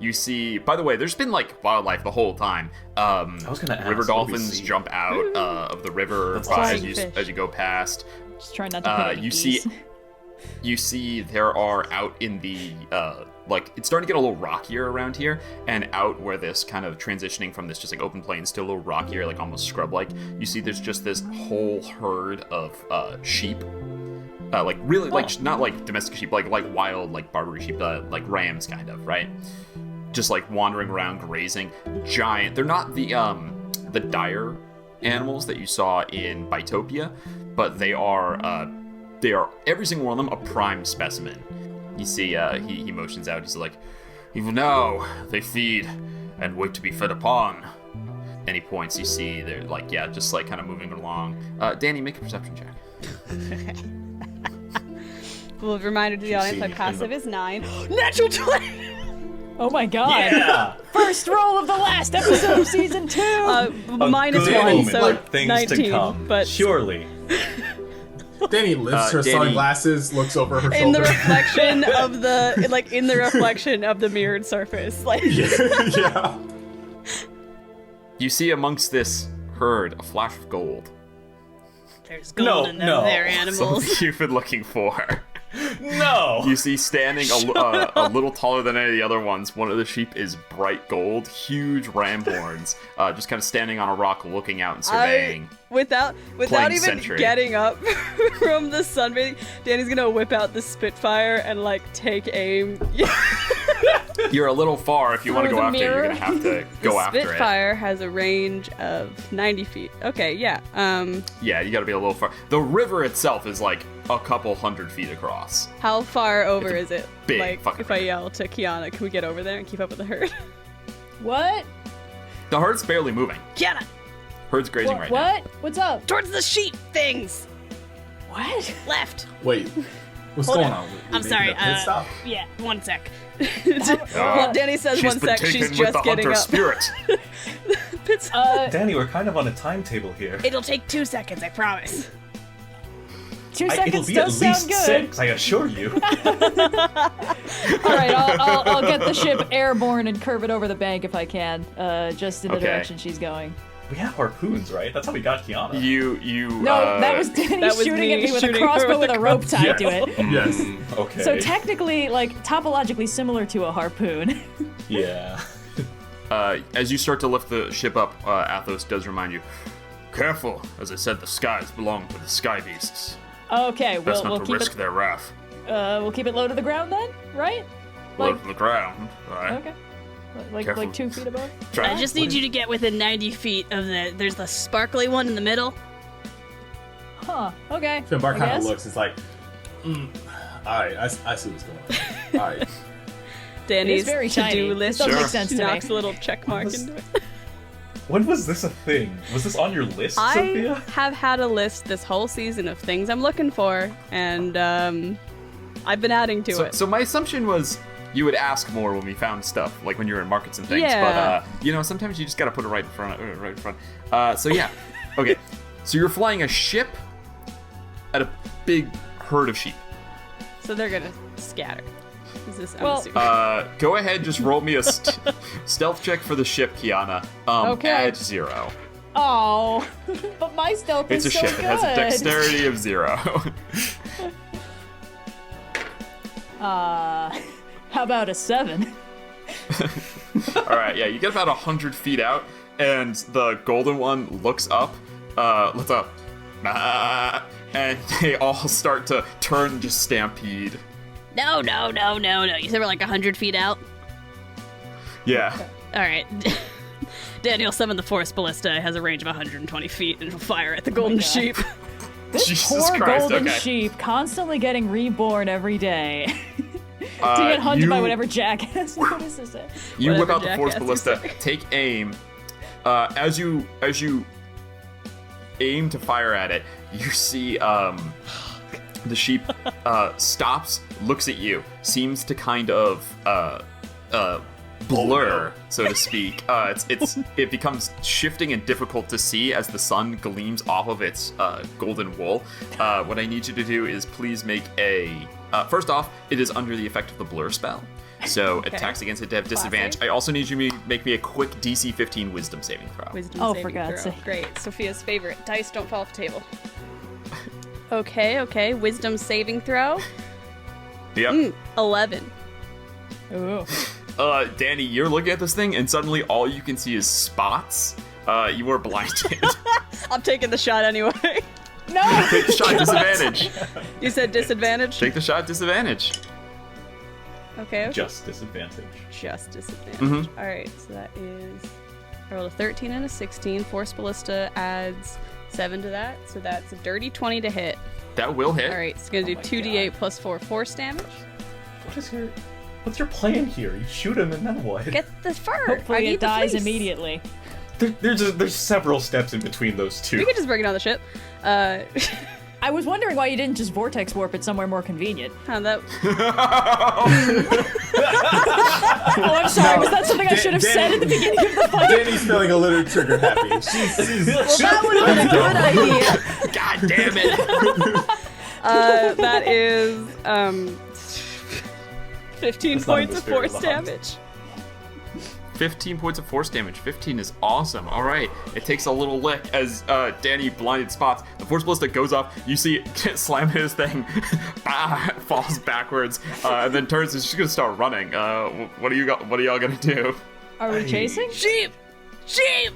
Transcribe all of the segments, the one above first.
You see, by the way, there's been like wildlife the whole time. I was gonna ask, river what do we dolphins see? jump out of the river That's as you go past. Just trying not to hit any geese. You see there are out in the like it's starting to get a little rockier around here, and out where this kind of transitioning from this just like open plains to a little rockier, like almost scrub-like, you see there's just this whole herd of sheep. Like really, like not like domestic sheep, like wild, like Barbary sheep, like rams, kind of, right? Just like wandering around, grazing. Giant. They're not the dire animals that you saw in Bitopia, but they are every single one of them a prime specimen. You see, he motions out. He's like, even now they feed and wait to be fed upon. And he points. You see, they're like, yeah, just like kind of moving along. Dani, make a perception check. Well, reminder to the audience, my passive is 9. Natural 20! Oh my god. Yeah! First roll of the last episode of season 2! Minus good 1, moment. so Like things 19. to come. But Surely. Dani lifts her Dani- sunglasses, looks over her in the shoulder. reflection of the mirrored surface. Like Yeah. You see amongst this herd a flash of gold. there's gold in them there animals. Something you've been looking for. No! You see standing a little taller than any of the other ones, one of the sheep is bright gold, huge ram horns, just kind of standing on a rock looking out and surveying. Without Playing even sentry. getting up from the sunbathing, Danny's gonna whip out the Spitfire and like take aim. You're a little far if you want to Through go the after it. You're mirror. going to have to go after it. Spitfire has a range of 90 feet. Okay, yeah. Yeah, you got to be a little far. The river itself is like a couple 100 feet across. How far over is it? big Like, fucking if I river. yell to Kiana, can we get over there and keep up with the herd? What? The herd's barely moving. Kiana, Herd's grazing right What? What's up? towards the sheep things. What? Left. Wait, what's Hold going on. on? We I'm making sorry. a pit stop? Yeah, 1 sec. now. Well, Danny says She's 1 been sec. taken She's with just the getting hunter up. spirit. Danny, we're kind of on a timetable here. It'll take 2 seconds, I promise. 2 It'll seconds be does at sound least good. 6, I assure you. Alright, I'll get the ship airborne and curve it over the bank if I can, just in the Okay. direction she's going. We have harpoons, right? That's how we got Kiana. No, that was Danny that was shooting me at me with a shooting her crossbow with with a a rope tied to it. Yes. Okay. So technically, like, topologically similar to a harpoon. Yeah. As you start to lift the ship up, Athos does remind you, careful, as I said, the skies belong to the sky beasts. Okay, Best we'll not to keep risk it. their wrath. We'll keep it low to the ground then, right? Low Like, to the ground, right? okay, like Careful. 2 feet above. Try- I just need you to get within 90 feet of there's the sparkly one in the middle. Huh? Okay. Finbar I kind of guess. looks. It's like, alright, I see what's going on. Alright. Danny's very to-do tiny. list This does make sense to me. knocks a little check mark Was- into it. When was this a thing? Was this on your list, Sophia? I have had a list this whole season of things I'm looking for, and I've been adding to it. So my assumption was you would ask more when we found stuff, like when you were in markets and things. Yeah. But sometimes you just gotta put it right in front. So yeah, okay. So you're flying a ship at a big herd of sheep. So they're gonna scatter. Is this? I'm Well, assuming. Go ahead, just roll me a stealth check for the ship, Kiana. Okay. Add 0. Oh, but my stealth It's is a so ship. good. It has a dexterity of 0. How about a 7? All right, yeah, you get about 100 feet out, and the golden one looks up, and they all start to turn and just stampede. No. You said we're like 100 feet out. Yeah. All right. Daniel summon the Force Ballista. It has a range of 120 feet, and it'll fire at the golden God. sheep. This Jesus poor Christ, golden okay. sheep constantly getting reborn every day. To get hunted by whatever jackass. What is this? You whip Whatever out the Force jackass you Ballista, say. take aim. As you aim to fire at it, you see the sheep stops, looks at you, seems to kind of blur, so to speak. It becomes shifting and difficult to see as the sun gleams off of its golden wool. What I need you to do is please make a. First off, it is under the effect of the blur spell, So Okay. attacks against it to have disadvantage. I also need you to make me a quick DC 15 Wisdom saving throw. Wisdom Oh, saving for God's throw. sake. Great. Sophia's favorite. Dice don't fall off the table. Okay. Wisdom saving throw. Yep. 11. Ooh. Danny, you're looking at this thing, and suddenly all you can see is spots. You are blinded. I'm taking the shot anyway. No! Take the shot at disadvantage. You said disadvantage? Take the shot at disadvantage. Okay. Just disadvantage. Just disadvantage. Mhm. Alright, so that is. I rolled a 13 and a 16. Force Ballista adds 7 to that, so that's a dirty 20 to hit. That will hit. Alright, it's gonna do my 2d8 God. plus 4 force damage. What's your plan here? You shoot him and then what? Get the fur! I Hopefully need it the dies fleece. immediately. There's several steps in between those two. We could just bring it on the ship. I was wondering why you didn't just vortex warp it somewhere more convenient. That Oh, I'm sorry. Was that something I should have said at the beginning of the fight? Danny's feeling a little trigger happy. She's that would have been a good idea. God damn it. That is 15 That's not in points the of spirit force of the hunt. damage. 15 points of force damage. 15 is awesome. All right. It takes a little lick as Danny blinded spots. The force ballista goes up. You see it slam his thing, falls backwards, and then turns and she's gonna start running. What are y'all gonna do? Are we chasing? Sheep! Sheep!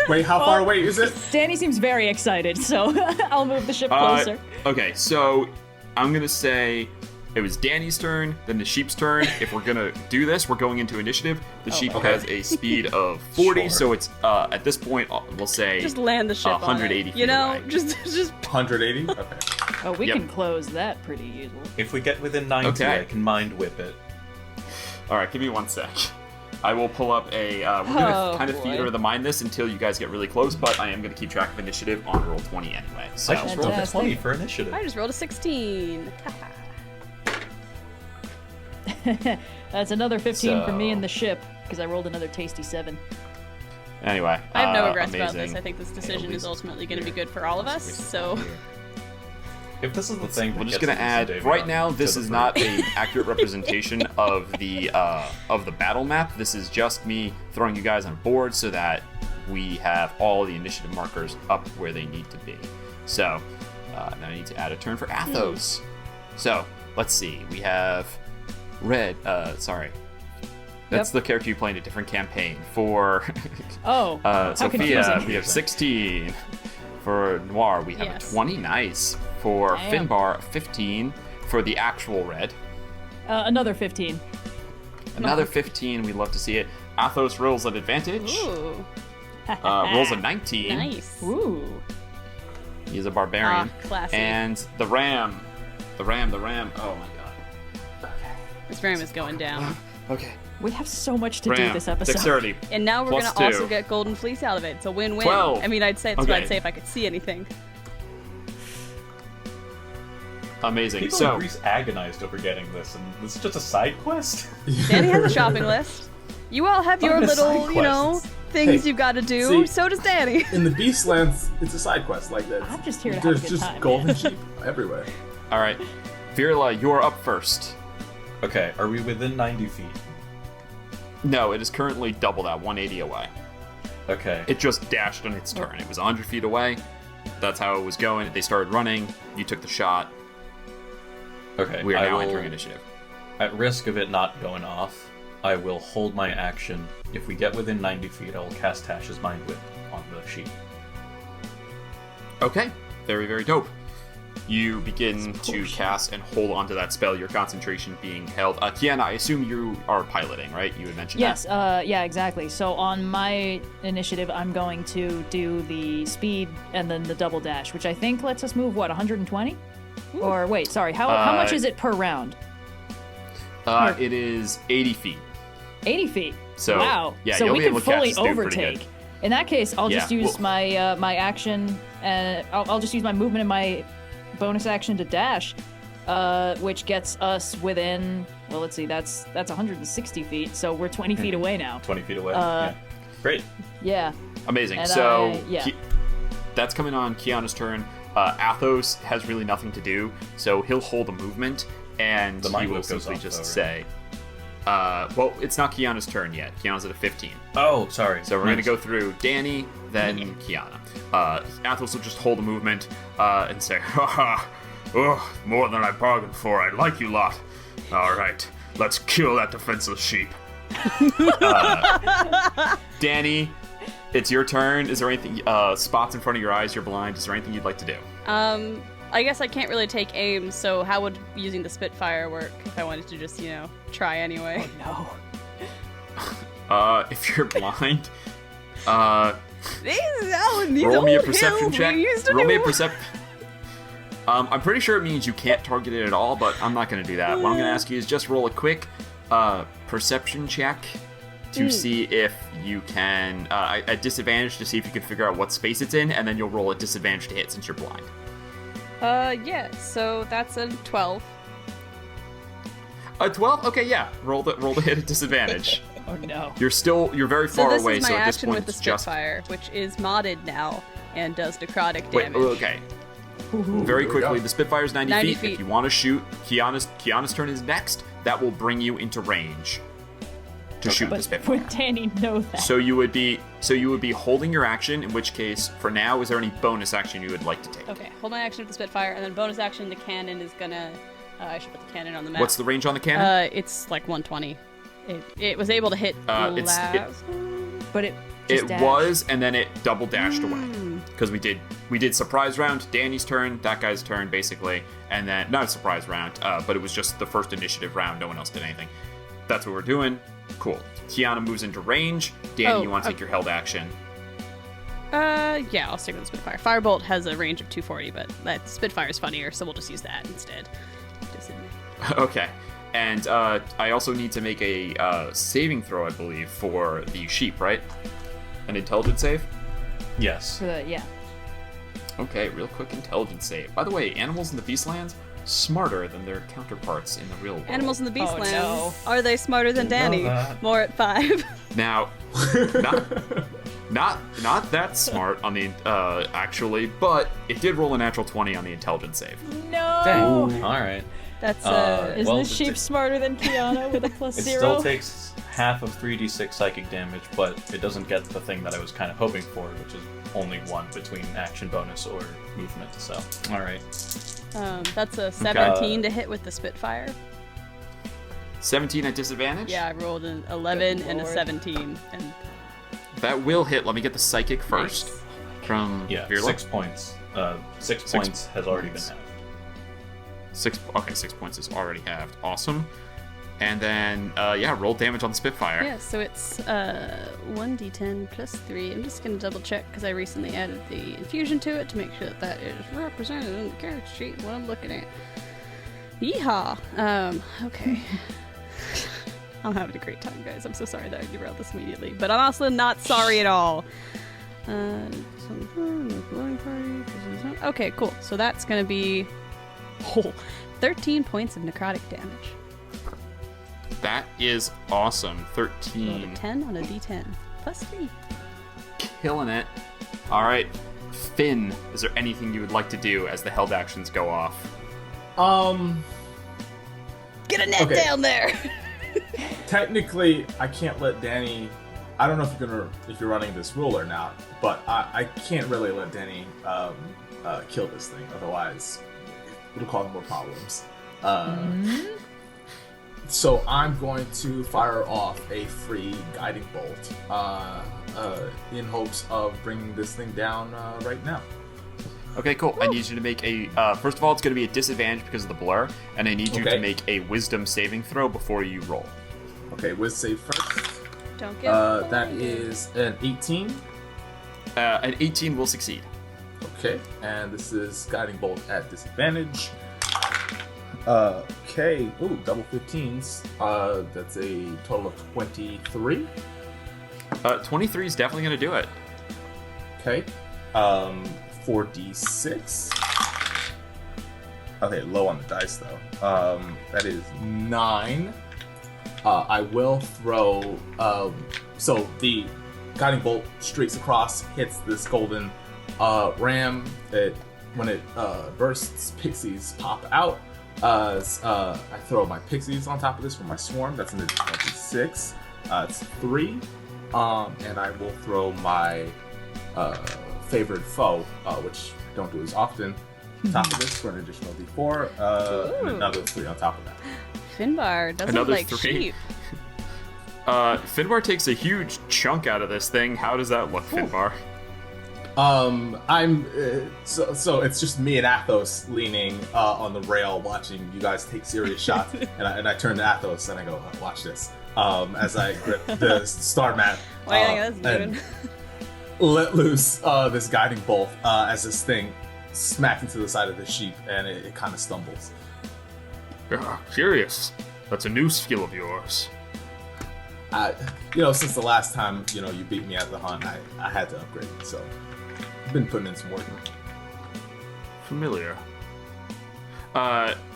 Wait, how far away is it? Danny seems very excited, so I'll move the ship closer. Okay, so I'm gonna say it was Danny's turn, then the sheep's turn. If we're gonna do this, we're going into initiative. The sheep okay. has a speed of 40, Sure. so it's at this point we'll say Just land the ship 180 on it. feet You know, away. just 180? Okay. Oh, we Yep. can close that pretty easily. If we get within 90, Okay. I can mind whip it. All right, give me 1 sec. I will pull up a. We're gonna Oh, kind of boy. theater the mind this until you guys get really close, but I am gonna keep track of initiative on roll 20 anyway. So I just rolled a Fantastic. 20 for initiative. I just rolled a 16. That's another 15 for me So- and the ship, because I rolled another tasty 7. anyway, I have no regrets about amazing. this. I think this decision least is ultimately going to be here. good for all of us. So If this is the thing, We're that just gets gonna us add. David Right up now, to this the is bird. not an accurate representation of the battle map. This is just me throwing you guys on a board so that we have all the initiative markers up where they need to be. So now I need to add a turn for Athos. So let's see. We have Red. Sorry. That's the character you play in a different campaign. For Oh, how Sophia, confusing. we have 16. For Noir, we have Yes. a 20. Nice. For Damn. Finbar, 15. For the actual Red, Another 15. another 15. We'd love to see it. Athos rolls an advantage. ooh, Rolls a 19. nice. Ooh. He's a barbarian. Classy. And the Ram. The Ram. Oh my god. This ram is going down. Okay. We have so much to do Ram. this episode. Dexterity. And now we're Plus gonna also 2. get golden fleece out of it. It's a win-win. 12. I mean, I'd say that's what Okay. I'd say if I could see anything. Amazing. People So in Greece agonized over getting this, and this is just a side quest? Danny has a shopping list. You all have your Fucking little, side you know, quests. things Hey, you've got to do. see- So does Danny. In the Beastlands, it's a side quest like that. I'm just here to have There's a good just time, golden man. sheep everywhere. all right, Virla, you're up first. Okay, are we within 90 feet? No, it is currently double that, 180 away. Okay. It just dashed on its turn. It was 100 feet away. That's how it was going. They started running. You took the shot. Okay. We are I now will, entering initiative. At risk of it not going off, I will hold my action. If we get within 90 feet, I will cast Tash's Mind Whip on the sheep. Okay, very, very dope. You begin to cast and hold onto that spell, your concentration being held. Kiana, I assume you are piloting, right? You had mentioned Yes, that. yeah, exactly. So on my initiative, I'm going to do the speed and then the double dash, which I think lets us move, what, 120? Or wait, sorry, how much is it per round? It is 80 feet. 80 feet. So, wow. yeah, so you'll we be can able to catch fully this dude pretty overtake. good. In that case, I'll just Yeah, use well- my action, and I'll just use my movement and my bonus action to dash, which gets us within. Well, let's see, that's 160 feet, so we're 20 feet away now. 20 feet away. Yeah. Great. Yeah. Amazing. And So, yeah. that's coming on Kiana's turn. Athos has really nothing to do, so he'll hold a movement, and The he mind will whip goes simply off, just though, say, Well, it's not Kiana's turn yet. Kiana's at a 15. Oh, sorry. So we're going to go through Dani, then Kiana. Athos will just hold a movement and say, "Haha, oh, more than I bargained for. I like you lot. All right, let's kill that defenseless sheep." Dani, it's your turn. Is there anything, spots in front of your eyes, you're blind, is there anything you'd like to do? I guess I can't really take aim, so how would using the Spitfire work if I wanted to just, try anyway? No. If you're blind, These roll me a old perception hills check. we used to Roll me a do. perception. I'm pretty sure it means you can't target it at all, but I'm not going to do that. What I'm going to ask you is just roll a quick perception check to see if you can, at disadvantage, to see if you can figure out what space it's in, and then you'll roll a disadvantage to hit since you're blind. Yeah, so that's a 12. A 12? Okay, yeah. Roll the hit at disadvantage. Oh no. You're very So far this away, is my so at this action point with the it's just... Spitfire, which is modded now and does necrotic Wait, damage. okay. Very Here we quickly, go. the Spitfire's 90 90 feet. feet. If you want to shoot, Kiana's turn is next. That will bring you into range to shoot the But Spitfire. would Danny know that? So you would be holding your action. In which case, for now, is there any bonus action you would like to take? Okay, hold my action with the Spitfire, and then bonus action, the cannon is gonna... I should put the cannon on the map. What's the range on the cannon? It's like 120. It was able to hit It's- last... But it just It dashed. was, and then it double dashed away. Because we did surprise round, Danny's turn, that guy's turn, basically, and then not a surprise round, but it was just the first initiative round. No one else did anything. That's what we're doing. Cool. Kiana moves into range. Danny, you want to take your held action? Yeah, I'll stick with the Spitfire. Firebolt has a range of 240, but that Spitfire's funnier, so we'll just use that instead. Okay. And I also need to make a saving throw, I believe, for the sheep, right? An intelligence save? Yes. Yeah. Okay, real quick intelligence save. By the way, animals in the Beastlands, smarter than their counterparts in the real world. Animals in the Beastlands. no. Are they smarter than Dani? that. More at 5. Now, not that smart on the actually, but it did roll a natural 20 on the intelligence save. No. Dang. All right. That's Is Well, the sheep smarter than Kiana with a plus It 0? still takes half of 3d6 psychic damage, but it doesn't get the thing that I was kind of hoping for, which is only one between action bonus or movement. So, all right. that's a 17 to hit with the Spitfire. 17 at disadvantage? Yeah, I rolled an 11 and a Lord. 17, and That will hit. Let me get the psychic first. Nice. From Yeah, Virla. 6 points. 6 points has already been points. halved. 6 points is already halved. Awesome. And then, roll damage on the Spitfire. yeah, so it's 1d10 plus 3. I'm just gonna double check because I recently added the infusion to it to make sure that that is represented in the character sheet. What I'm looking at. Yeehaw. Okay. I'm having a great time, guys. I'm so sorry that I derailed this immediately, but I'm also not sorry at all. Okay, cool. So that's gonna be 13 points of necrotic damage. That is awesome. Rolled 13. a 10 on a d10 plus 3. Killing it. All right. Finn, is there anything you would like to do as the held actions go off? Get a net Okay. down there. Technically, I can't let Dani. I don't know if you're running this rule or not, but I can't really let Dani kill this thing. Otherwise, it'll cause more problems. So I'm going to fire off a free guiding bolt in hopes of bringing this thing down right now. Okay, cool. I need you to make a. First of all, it's going to be a disadvantage because of the blur, and I need you to Okay. make a wisdom saving throw before you roll. Okay, wisdom save first. Don't get That is an 18. An 18 will succeed. Okay, and this is guiding bolt at disadvantage. Okay, ooh, double 15s. That's a total of 23. 23 is definitely going to do it. Okay, 4d6. Okay, low on the dice though. That is 9. I will throw. So the guiding bolt streaks across, hits this golden ram. When it bursts, pixies pop out. I throw my pixies on top of this for my swarm. That's an additional d6. It's 3. And I will throw my favored foe, which I don't do as often, on top of this for an additional d4. And another 3 on top of that. Finbar doesn't Another like 3. sheep. Finbar takes a huge chunk out of this thing. How does that look, Finbar? I'm so it's just me and Athos leaning on the rail, watching you guys take serious shots, and I turn to Athos and I go, "Watch this." As I grip the star mat What do you think that's and doing? let loose this guiding bolt as this thing smacks into the side of the sheep, and it kind of stumbles. Curious. That's a new skill of yours. Since the last time you beat me at the hunt, I had to upgrade it, so I've been putting in some work. Familiar.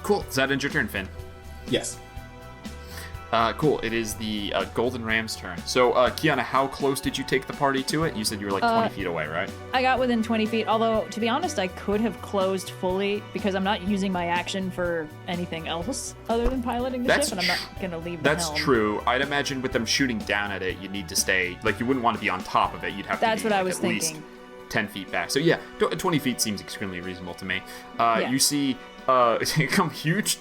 Cool. Does that end your turn, Finn? Yes. Cool. It is the Golden Ram's turn. So, Kiana, how close did you take the party to it? You said you were like 20 feet away, right? I got within 20 feet, although, to be honest, I could have closed fully because I'm not using my action for anything else other than piloting the ship, and I'm not going to leave the helm. That's true. I'd imagine with them shooting down at it, you'd need to stay, you wouldn't want to be on top of it. You'd have to That's be what I was at least thinking. 10 feet back. So, yeah, 20 feet seems extremely reasonable to me. Yeah. You see some huge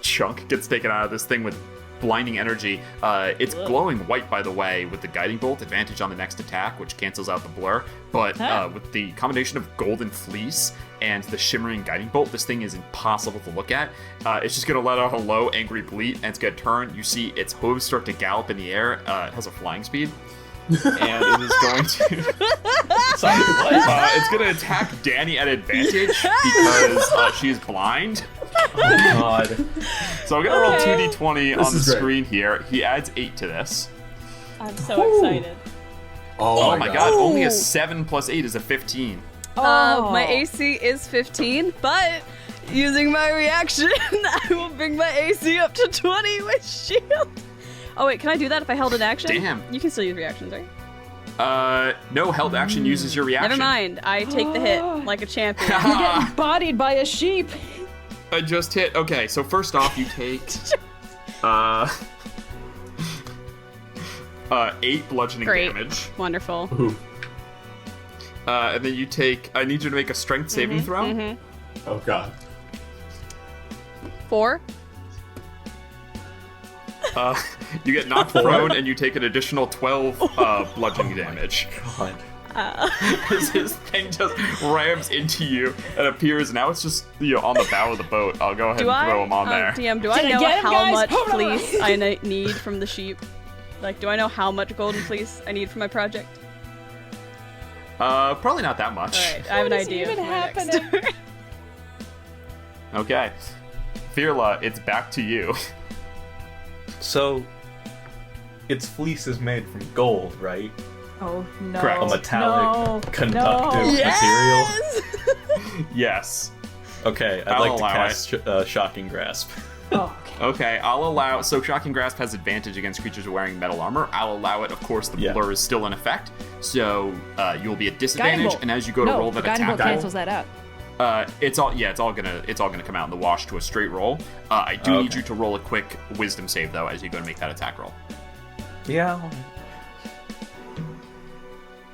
chunk gets taken out of this thing with blinding energy. It's glowing white, by the way, with the guiding bolt, advantage on the next attack, which cancels out the blur. But with the combination of golden fleece and the shimmering guiding bolt, this thing is impossible to look at. It's just going to let out a low, angry bleat, and it's going to turn. You see its hooves start to gallop in the air. It has a flying speed. And it is going to... Sorry, what? it's going to attack Dani at advantage because she is blind. Oh, God. So I'm going to roll 2d20 on the is great. screen here. He adds 8 to this. I'm so excited. Oh my god, only a 7 plus 8 is a 15. My AC is 15, but using my reaction, I will bring my AC up to 20 with shield. Oh wait, can I do that if I held an action? Damn. You can still use reactions, right? No, held action uses your reaction. Never mind. I take the hit like a champion. You're getting bodied by a sheep. I just hit. Okay, so first off, you take 8 bludgeoning Great. damage. Wonderful. Ooh. And then you take. I need you to make a strength saving throw. Oh god. 4. You get knocked prone, and you take an additional 12 bludgeoning damage. God. As this thing just rams into you and appears. Now it's just on the bow of the boat. I'll go ahead and throw him on there. DM, do Did I I know get him, how guys? much Hold on. fleece I need from the sheep? Like, do I know how much golden fleece I need for my project? Probably not that much. Alright, I have an What is idea. even for my next happening? turn. Okay. Firla, it's back to you. So, its fleece is made from gold, right? Oh, no. Correct. A metallic, No. conductive No. material? Yes. Okay, I'd I'll like to allow cast Shocking Grasp. Oh, okay. Okay, I'll allow. So, Shocking Grasp has advantage against creatures wearing metal armor. I'll allow it. Of course, the Yeah. blur is still in effect, so you'll be at Guiding disadvantage. bolt. And as you go to no, roll the that guiding attack bolt roll, cancels that out. it's all gonna come out in the wash to a straight roll. I do need Okay. you to roll a quick Wisdom save though, as you go to make that attack roll. Yeah.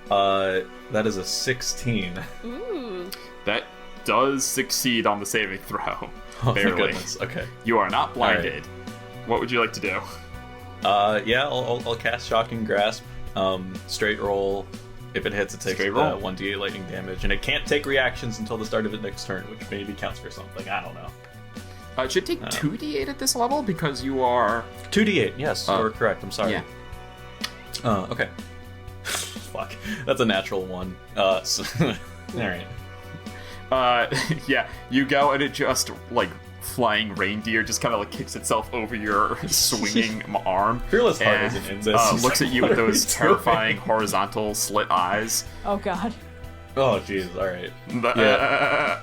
That is a 16. Ooh. That does succeed on the saving throw. Oh, thank Barely. goodness. Okay. You are not blinded. What would you like to do? Yeah, I'll cast Shocking Grasp. Straight roll. If it hits, it takes Straight roll. 1d8 lightning damage, and it can't take reactions until the start of its next turn, which maybe counts for something. I don't know. It should take 2d8 at this level because you are. 2d8. Yes, you're correct. I'm sorry. Yeah. Okay. Fuck. That's a natural one. All right. Yeah, you go and it just flying reindeer just kind of kicks itself over your swinging arm. Fearless Heart and, isn't in this. looks at you with What are we those doing? terrifying horizontal slit eyes. Oh, God. Oh, jeez. All right. Yeah.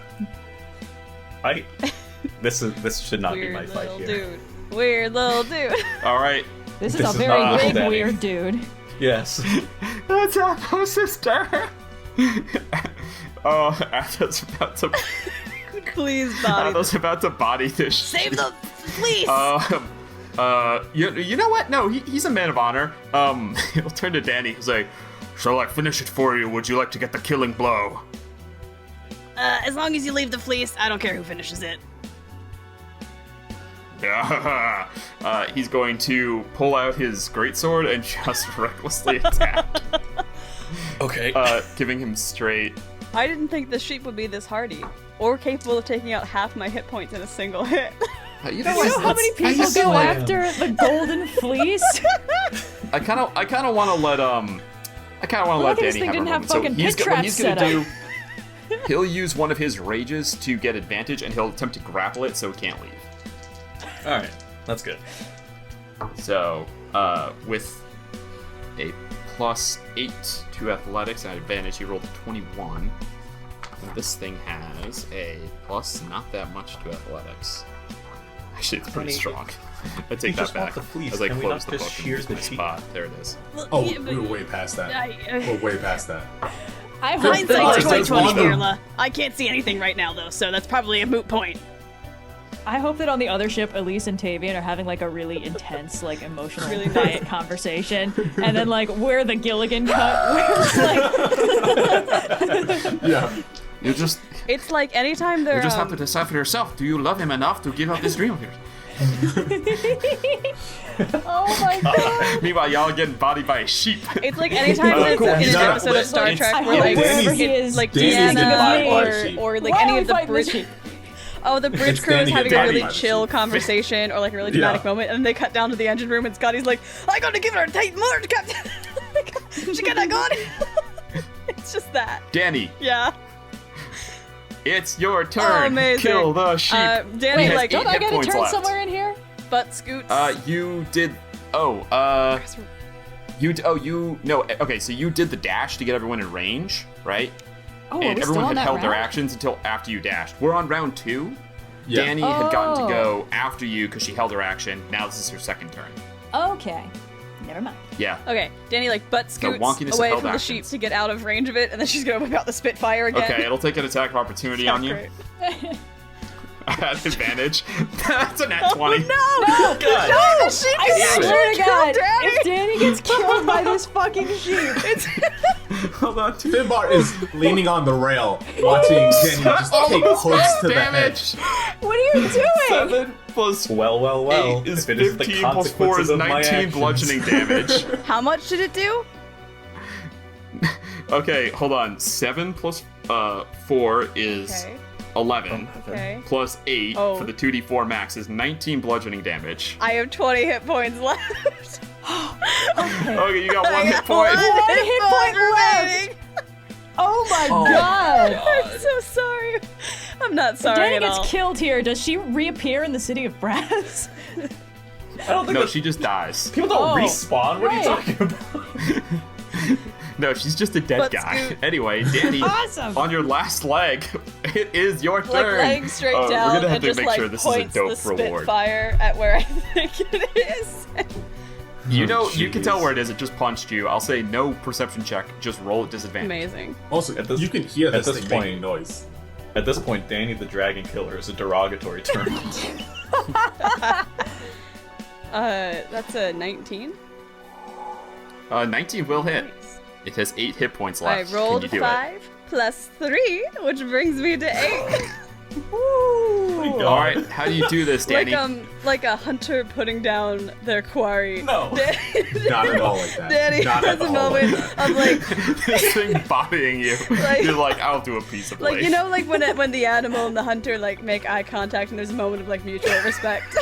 This should not be my Weird fight little here. dude. Weird little dude. All right. This is This a is very not big, Dani. weird dude. Yes. That's Atho's sister. Oh, Atho's about to Please, I Bobby. was about to body this. Save the fleece! You know what? No, he's a man of honor. He'll turn to Dani. He's like, "Shall I finish it for you? Would you like to get the killing blow?" As long as you leave the fleece, I don't care who finishes it. Yeah. He's going to pull out his greatsword and just recklessly attack, Okay. giving him straight. I didn't think the sheep would be this hardy, or capable of taking out half my hit points in a single hit. You know You know how many people see go why I am. after the golden fleece? I kind of want to let Lucky Dani this thing have a didn't have moment. So fucking he's pit what traps he's gonna set do. He'll use one of his rages to get advantage, and he'll attempt to grapple it so it can't leave. All right, that's good. So, with a +8 to athletics and advantage, he rolled a 21. And this thing has a plus not that much to athletics. Actually, it's pretty 20. strong. I You take that just want back. the fleece. As I Can we close not the just book shear and the my sheep? spot. There it is. Oh, Yeah, we were way past that. I, We're way past that. I hope hindsight's Alright, that, so it's 2020, one of them. Mirla. I can't see anything right now, though, so that's probably a moot point. I hope that on the other ship, Elise and Tavian are having like a really intense, like emotional, Really quiet conversation, and then like we're the Gilligan cut, where it's like Yeah. You just It's like anytime they're. have to decide for yourself. Do you love him enough to give up this dream of yours? oh my god. Meanwhile, y'all are getting bodied by a sheep. It's like anytime it's cool. in an No, episode of Star it's- Trek I where hope like wherever Danny's- he is, like Danny's getting Deanna bodied by a sheep. or like Why any are of we the fighting the bridge. sheep? Oh, the bridge It's crew is Dani having getting a bodied really by the chill sheep. conversation or like a really dramatic Yeah. moment, and they cut down to the engine room, and Scotty's like, "I gotta give her a tight march, Captain. She kinda got it." It's just that. Danny, Yeah. it's your Oh, turn. amazing. Kill the sheep. Danny, Wait, like, Don't I hit get a points turn left. somewhere in here? butt scoots. You did. No. Okay, so you did the dash to get everyone in range, right? Oh, are And we still everyone on had that held their round? actions until after you dashed. We're on round 2. Yeah. Dani had gotten to Oh. go after you because she held her action. Now this is her second turn. Okay. Never mind. Yeah. Okay, Danny like butt scoots wonkiness of away held from the actions. sheep to get out of range of it, and then she's gonna whip out the Spitfire again. Okay, it'll take an attack of opportunity on you. Great. At advantage. That's a nat 20. Oh, God. no! No! She I can swear to God, Danny! if Danny gets killed by this fucking sheep, Hold on. Finbar is leaning on the rail, watching Danny just take hooks to the head. Damage. what are you doing? 7 plus Well. 8 is If it is the 15 plus 4 is consequences of my 19 actions. bludgeoning damage. How much did it do? Okay, hold on. 7 plus 4 is Okay. 11. Okay. Plus 8 Oh. for the 2d4 max is 19 bludgeoning damage. I have 20 hit points left. Okay, you got 1 hit point. One hit point left. remaining. Oh my god! I'm so sorry. I'm not If sorry Danny at gets all. killed here, does she reappear in the city of brass? I don't think No, that she just dies. people don't Oh, respawn. What are you right. talking about? No, she's just a dead But guy. Scoot- Anyway, Danny, Awesome. on your last leg, it is your Like turn. laying straight We're down gonna have and to just make like sure this is a points dope the reward. Spitfire at where I think it is. You know, Oh, you can tell jeez. where it is. It just punched you. I'll say no perception check. Just roll at disadvantage. Amazing. Also, At this- you can hear at this this thing point- making noise. At this point, Danny the Dragon Killer is a derogatory term. That's a 19. 19 will hit. Nice. It has 8 hit points I left. rolled Can you do 5 plus 3, which brings me to 8. it? All right, how do you do this, Danny? like a hunter putting down their quarry. No. Not at all like that. Danny Not has at a all moment like that. of like, This thing bodying you. Like- You're like, I'll do a piece of like plate. you know, like when the animal and the hunter like make eye contact, and there's a moment of like mutual respect.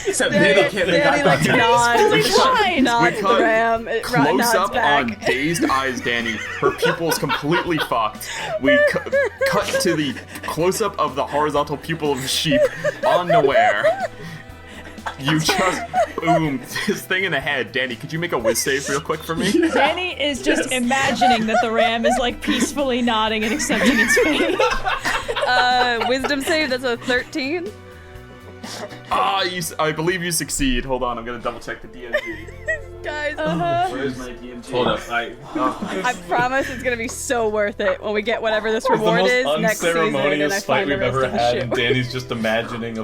Except Danny, they can't make eye Danny like contact. fully nods, blind. nods We the cut ram, it Close nods up back. on dazed eyes, Danny. Her pupil's completely fucked. We cut to the close up of the horizontal pupil of the sheep on nowhere. You just boom this thing in the head. Danny, could you make a whiz save real quick for me? Danny is just imagining that the ram is like peacefully nodding and accepting its fate. Wisdom save. That's a 13. I believe you succeed. Hold on, I'm gonna double check the DMG. Guys, Where's my DMG? Hold up. I promise it's gonna be so worth it when we get whatever this It's the reward most is next season and I unceremonious fight find the we've rest ever of the had, shit. and Danny's just imagining a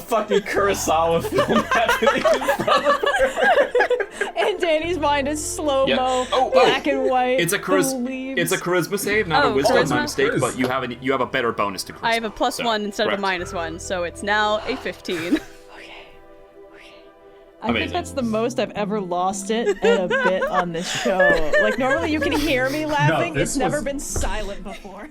fucking Kurosawa film happening in front of her. And Danny's mind is slow Yeah. mo, Oh, black and white. It's a charisma save, not a wisdom. My mistake, but you have a better bonus to charisma. I have a +1 instead correct. of a -1, so it's now a 15. I think Amazing. that's the most I've ever lost it at a bit on this show. Like, normally you can hear me laughing. this It's never was- been silent before.